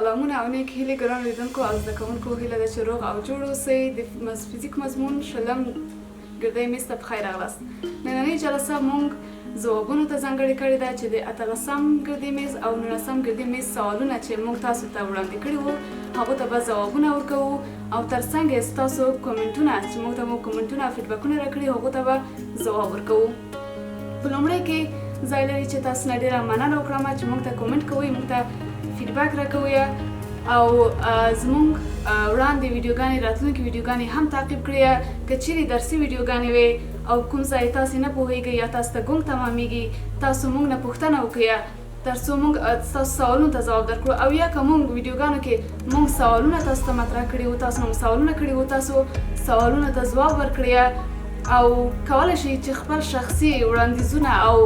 سلامونه او نیک هیلې ګران لیدونکو او زده کوونکو هیله ده چې روغ او جوړ اوسئ. د فزیک مضمون شلم ګردی میز ته پخیر راغلاست. نننۍ جلسه موږ ځوابونو ته ځانګړې کړې ده چې د 18 ګردی میز او 19 ګردی میز سوالونه چې موږ تاسو ته وړاندې کړي وو هغو ته به ځوابونه ورکوو او ترڅنګ یې ستاسو کومنټونه چې موږ ته مو کومنټونه او فیډبکونه راکړي هغو ته به ځواب ورکوو. په لومړی کې ځای لري چې تاسو نه ډېره مننه وکړم چې موږ ته کومنټ کوئ، موږ ته فیډبک راکوئ او زموږ وړاندې ویډیوګانې راتلونکي ویډیوګانې هم تعقیب کړئ. که چیرې درسي ویډیوګانې وي او کوم ځای تاسې نه پوهیږئ یا تاسو ته ګونګ تمامیږي تاسو موږ نه پوښتنه وکړئ تر څو موږ ستاسو سوالونو ته ځواب درکړو. او یا که موږ ویډیوګانو کې موږ سوالونه تاسو ته مطرح کړي وو، تاسو نه سوالونه کړي وو، تاسو سوالونو ته ځواب ورکړئ او کولی شئ چې خپل شخصي وړاندیزونه او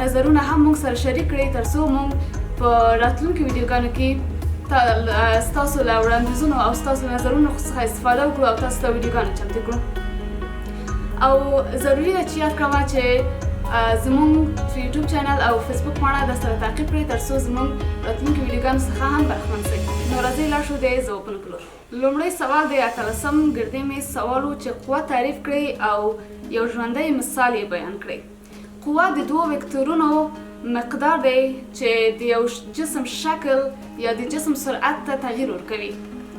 نظرونه هم موږ سره شریک کړئ تر څو موږ په راتلونکي ویډیوګانو کې ستاسو له وړاندیزونو او ستاسو نظرونو څخه استفاده وکړو او تاسو ته ویډیوګانې چمتو کړو. او ضروري ده چې یاد کړم چې زموږ یوټیوب چینل او فیسبوک پاڼه در سره تعقیب کړئ تر څو زموږ راتلونکي ویډیوګانو څخه هم برخمن شئ. نو راځئ لاړ شو د ځوابونو په لور. لومړی سوال د 18 ګردی میز سوال و چې قوه تعریف کړئ او یو ژوندی مثال یې بیان کړئ. قوه د دوو وکتورونو مقدار دی چې د یو جسم شکل یا د جسم سرعت ته تغییر ورکوي.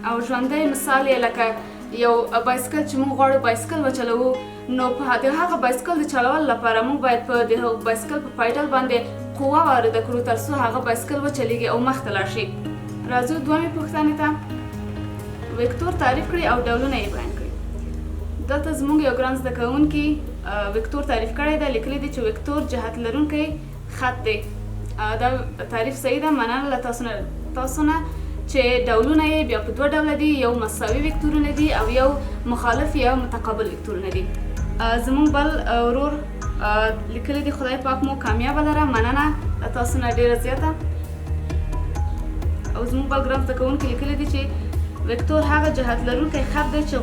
او ژوندی مثال یې لکه یو بایسکل چې موږ غواړو بایسکل وچلوو نو د هغه بایسکل د چلولو لپاره موږ باید په د هغه بایسکل په پایډل باندې قوه وارده کړو تر څو هغه بایسکل وچلیږي او مخته لاړ شي. راځو دویمې پوښتنې ته. وکتور تعریف کړئ او ډولونه یې بیان کړئ. دلته زموږ یو ګران زده کوونکي وکتور تعریف کړی ده، لیکلی دی چې وکتور جهت لرونکی خط دی. دا تعریف صحیح ده، مننه له تاسو نه چې ډولونه یې بیا په دوه ډوله دي، یو مساوي وکتورونه دي او یو مخالف یا متقابل وکتورونه دي. زموږ بل ورور لیکلی دی خدای پاک مو کامیابه لره، مننه له تاسو نه ډېره زیاته. او زموږ بل ګران زده کوونکي لیکلی دی چې وکتور هغه جهت لرونکی خط دی چې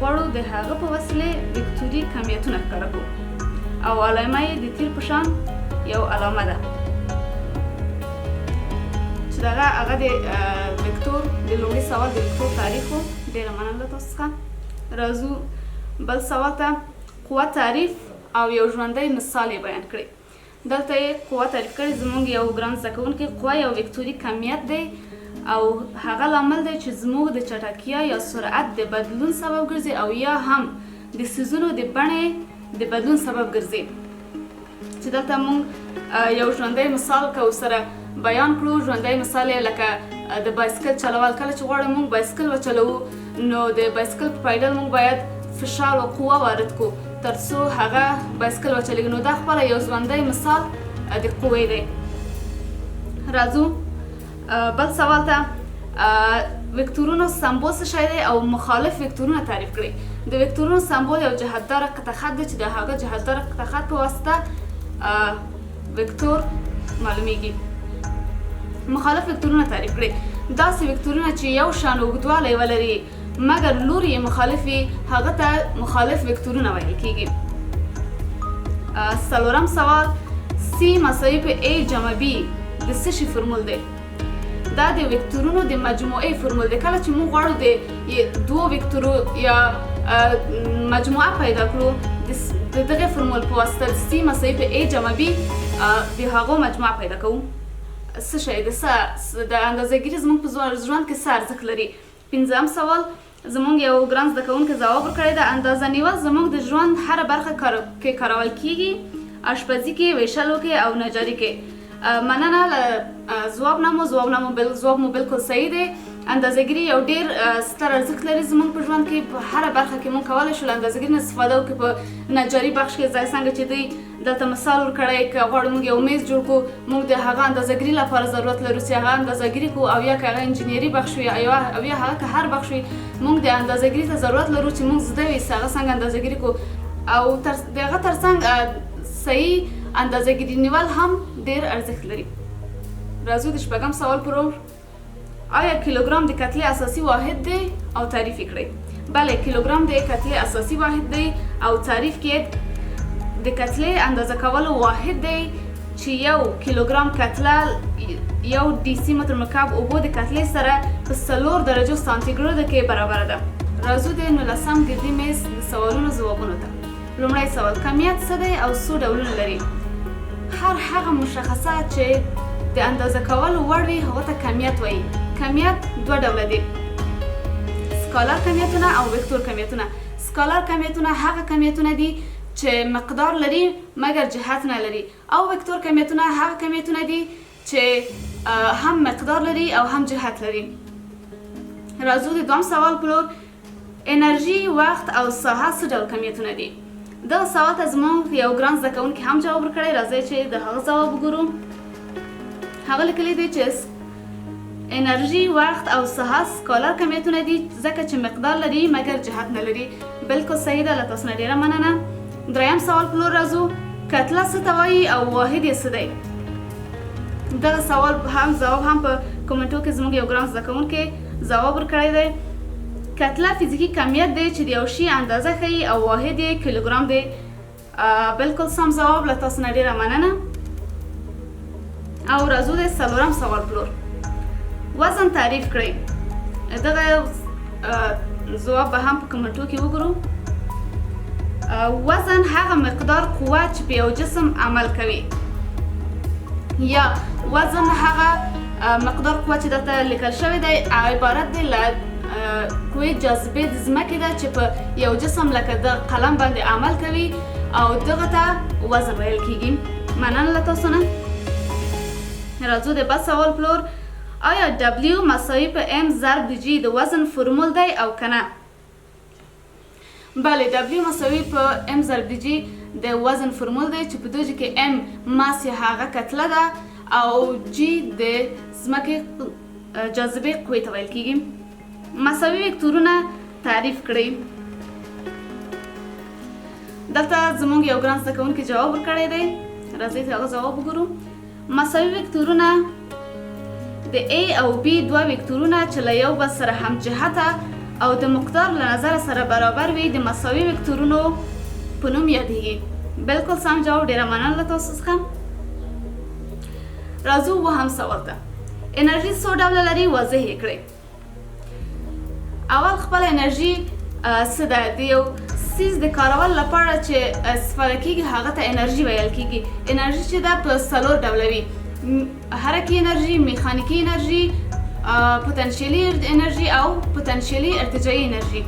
غواړو د هغه په وسیلې وکتوري کمیتونه ښکاره کړو او علامه یې د تیر په شان یو علامه ده چې دغه هغه د وکتور د لومړي سوال د وکتور تاریخ و. ډېره مننه له تاسو څخه. راځو بل سوال ته. قوه تعریف او یو ژوندی مثال یې بیان کړئ. دلته یې قوه تعریف کړې. زموږ یو ګران زده کوونکی قوه یو وکتوري کمیت دی او هغه لامل دی چې زموږ د چټکتیا یا سرعت د بدلون سبب ګرځي او یا هم د څیزونو د بڼې د بدلون سبب ګرځي. چې دلته موږ یو ژوندی مثال که ورسره بیان کړو. ژوندی مثال یې لکه د بایسکل چلول. کله چې غواړو موږ بایسکل وچلوو نو د بایسکل په پایډل موږ باید فشار او قوه وارد کړو تر څو هغه بایسکل وچلیږي. نو دا خپله یو ژوندی مثال د قوې دی. راځو بل سوال ته. وکتورونو سمبول څه شی دی او مخالف وکتورونه تعریف کړئ. د وکتورونو سمبول یو جهتداره قطع خط دی چې د هغه جهتداره قطع خط په واسطه وکتور معلومیږي. مخالف وکتورونه تعریف کړئ. داسې وکتورونه چې یو شان اوږدوالی ولري مګر لوری یې مخالف وي هغه ته مخالف وکتورونه ویل کیږي. څلورم سوال. C مساوي په A جمع B د څه شي فرمول دی؟ دا د وکتورونو د مجموعې فرمول دی. کله چې موږ غواړو د دوو وکتورو یا مجموعه پیدا کړو د دغه فرمول په واسطه C مساوي په A جمع B د هغو مجموعه پیدا کوو. څه شی د اندازهګیري زموږ په ژوند کې څه ارزښت لري؟ پنځم سوال. زموږ یو ګران زده کوونکی ځواب ورکړی ده. اندازه نیول زموږ د ژوند هره برخه کې کارول کیږي، اشپزي کې، ویشلو کې او نجاري کې. مننه له ځواب مو بالکل صحیح دی. اندازهګیري یو ډېر ستر ارزښت لري زموږ په ژوند کې. په هره برخه کې موږ کولی شو له اندازهګیري نه استفاده وکړو. په نجاري بخش کې ځای څنګه چې دوی دلته مثال ورکړی که غواړو موږ یو میز جوړ کړو موږ د هغه اندازهګیري لپاره ضرورت لرو چې هغه اندازهګیري کړو او یا که هغه انجینري بخش وي او یا هغه که هر بخش وي موږ د اندازهګیري ته ضرورت لرو چې موږ زده وي چې هغه څنګه اندازهګیري کړو. او د هغه ترڅنګ صحیح اندازهګیري نیول هم ډېر ارزښت لري. راځو د شپږم سوال پر ور. آیا کیلوګرام د کتلې اساسي واحد دی او تعریف یې کړئ؟ بله، کیلوګرام د کتلې اساسي واحد دی او تعریف کې د کتلې اندازه کولو واحد دی چې 1 کیلوګرام کتله 1 ډیسي متر مکعب اوبو د کتلې سره په 4 درجو سانتیګریډ کې برابر ده. راځو د 19 ګردي میز د سوالونو ځوابونو ته. لومړی سوال: کمیت څه دی او څو ډولونه لري؟ هر هغه مشخصات چې د اندازه کولو وړ وي هغه ته کمیت وایي. کمیت 2 ډوله دي: سکالر کمیتونه او وکتور کمیتونه. سکالر کمیتونه هغه کمیتونه دي چې مقدار لري مګر جهت نه لري، او وکتور کمیتونه هغه کمیتونه دي چې هم مقدار لري او هم جهت لري. راځو د دوم سوال په لور: انرژي، وخت او ساحه څه ډول کمیتونه دي؟ دغه سوال ته زموږ یو ګران زده کوونکي هم جواب ورکړی. راځئ چې د هغه ځواب وګورو. هغه لیکلی دی چې انرژي، وخت او ساحه سکالر کمیتونه دي ځکه چې مقدار لري مګر جهت نه لري. بالکل صحیح ده، له تاسو نه ډیره مننه. دریم سوال په لور راځو: کتله څه ته وایي او واحد یې څه دی؟ دغه سوال ځواب هم په کومنټو کې زموږ یو ګران زده کوونکی ځواب ورکړی دی. کتله فزیکي کمیت دی چې د یو شي اندازه ښیي او واحد یې کیلوګرام دی. بالکل سم ځواب، له تاسو نه ډیره مننه. او راځو د 4م سوال په لور: وزن تعریف کړئ. دغه ځواب به هم په کومنټو کې وګورو. وزن هغه مقدار قوه چې په یو جسم عمل کوي، یا وزن هغه مقدار قوه چې دلته لیکل شوی دی عبارت دی له قوې جاذبې د ځمکې ده چې په یو جسم لکه د قلم باندې عمل کوي، او دغه ته وزن ویل کیږي. مننه له تاسو نه. راځو د بل سوال په لور: آیا W مساوي په M ضرب د G د وزن فرمول دی او که نه؟ بله، W مساوي په M ضرب د G د وزن فرمول دی چې په دوجه کې M ماس یا هغه کتله ده او G د ځمکې جاذبې قوې ته ویل کیږي. مساوي وکتورونه تعریف کړئ. دلته زموږ یو ګران زده کوونکي جواب ورکړی دی. راځئ چې هغه ځواب وګورو. مساوي وکتورونه د A او B 2 وکتورونه چې له یو بل سره هم جهته او د مقدار له نظره سره برابر وي د مساوي وکتورونو په نوم یادیږي. بالکل سم جواب، ډیره مننه له تاسو څخه. راځو 2م سوال ته: انرژي څو ډوله لري؟ واضح یې کړئ. اول خپل انرژي څه ده؟ د یو څیز د کارولو لپاره چې استفاده کیږي هغه ته انرژي ویل کیږي. انرژي چې ده په 4 ډوله وي: حرکي انرژي، میخانیکي انرژي، پوتنشیلي انرژي او پوتنشیلي ارتجاعي انرژي.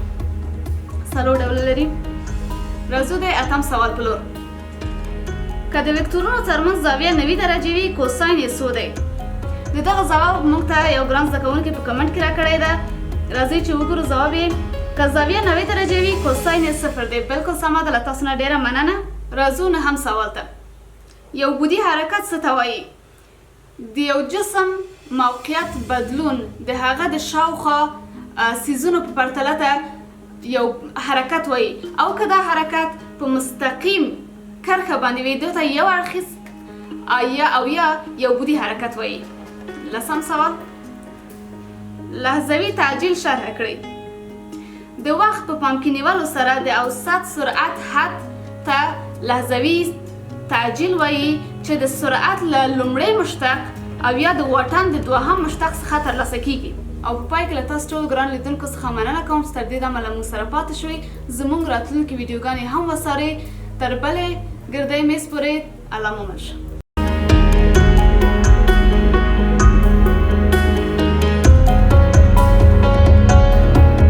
4 ډوله لري. راځو د 8م سوال په لور: که د وکتورونو ترمنځ زاویه 90 درجې وي کوساین یې څو دی؟ د دغه ځواب موږ ته یو ګران زده کوونکی په کمنټ کې راکړی ده. راځئ چې وګورو ځواب یې. که زاویه 90 درجې وي کوساین یې 0 دی. بالکل سمه ده، له تاسو نه ډیره مننه. راځو 9م سوال ته: یو بعدي حرکت څه ته وایي؟ د یو جسم موقعیت بدلون د هغه د شاوخوا څیزونو په پرتله ته یو حرکت وایي، او که دا حرکت په مستقیم کرښه باندې وي دې ته یو اړخیز او یا یو بعدي حرکت وایي. 10م سوال: لحظوي تعجیل شرح کړئ. د وخت په پام کې نیولو سره د اوسط سرعت حد ته لحظوي تعجیل وایي چې د سرعت له لومړي مشتق او یا د واټن د 2م مشتق څخه ترلاسه کیږي. او په پای کې له تاسو ټولو ګران لیدونکو څخه مننه کوم چې تر دې دمه له موږ سره پاتې شوئ. زموږ راتلونکي ویډیوګانې هم وڅارئ. تر بلې ګردۍ میز پورې الله مو مل شه.